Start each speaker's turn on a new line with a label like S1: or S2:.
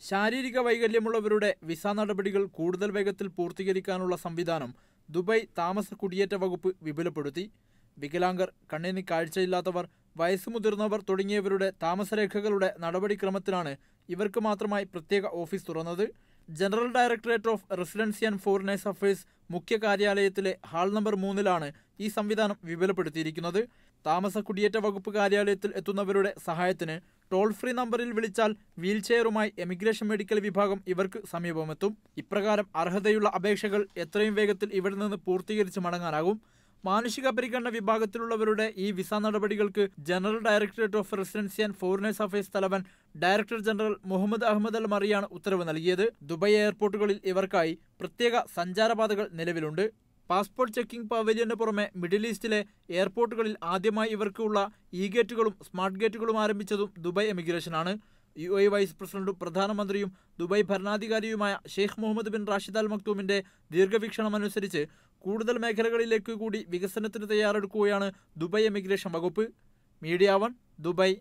S1: ശാരീരിക വൈകല്യമുള്ളവരുടെ വിസ നടപടികൾ കൂടുതൽ വേഗത്തിൽ പൂർത്തീകരിക്കാനുള്ള സംവിധാനം ദുബായ് താമസ കുടിയേറ്റ വകുപ്പ് വിപുലപ്പെടുത്തി. വികലാംഗർ, കണ്ണിന് കാഴ്ചയില്ലാത്തവർ, വയസ്സുമുതിർന്നവർ തുടങ്ങിയവരുടെ താമസരേഖകളുടെ നടപടിക്രമത്തിലാണ് ഇവർക്ക് മാത്രമായി പ്രത്യേക ഓഫീസ് തുറന്നത്. General directorate of residency and foreigners affairs മുഖ്യ കാര്യാലയത്തിലെ ഹാൾ നമ്പർ 3-ലാണ് ഈ സംവിധാനം വിപുലപ്പെടുത്തിയിരിക്കുന്നത്. താമസ കുടിയേറ്റ വകുപ്പ് കാര്യാലയത്തിൽ എത്തുന്നവരുടെ സഹായത്തിന് ടോൾ ഫ്രീ നമ്പറിൽ വിളിച്ചാൽ വീൽചെയറുമായി എമിഗ്രേഷൻ മെഡിക്കൽ വിഭാഗം ഇവർക്ക് സമീപമെത്തും. ഇപ്രകാരം അർഹതയുള്ള അപേക്ഷകൾ എത്രയും വേഗത്തിൽ ഇവിടെ നിന്ന് പൂർത്തീകരിച്ച് മടങ്ങാനാകും. മാനുഷിക പരിഗണന വിഭാഗത്തിലുള്ളവരുടെ ഈ വിസ നടപടികൾക്ക് general directorate of residency and foreigners affairs തലവൻ director general Mohammed Ahmed Al മറിയാണ് ഉത്തരവ് നൽകിയത്. ദുബായ് എയർപോർട്ടുകളിൽ ഇവർക്കായി പ്രത്യേക സഞ്ചാരപാതകൾ നിലവിലുണ്ട്. പാസ്പോർട്ട് ചെക്കിംഗ് പവലിയന് പുറമെ മിഡിൽ ഈസ്റ്റിലെ എയർപോർട്ടുകളിൽ ആദ്യമായി ഇവർക്കുള്ള ഇ-ഗേറ്റുകളും സ്മാർട്ട് ഗേറ്റുകളും ആരംഭിച്ചതും ദുബായ് എമിഗ്രേഷനാണ്. UAE വൈസ് പ്രസിഡന്റും പ്രധാനമന്ത്രിയും ദുബായ് ഭരണാധികാരിയുമായ Sheikh Mohammed bin Rashid Al മക്തൂമിന്റെ ദീർഘവീക്ഷണമനുസരിച്ച് കൂടുതൽ മേഖലകളിലേക്ക് കൂടി വികസനത്തിന് തയ്യാറെടുക്കുകയാണ് ദുബായ് എമിഗ്രേഷൻ വകുപ്പ്. Media 1, Dubai.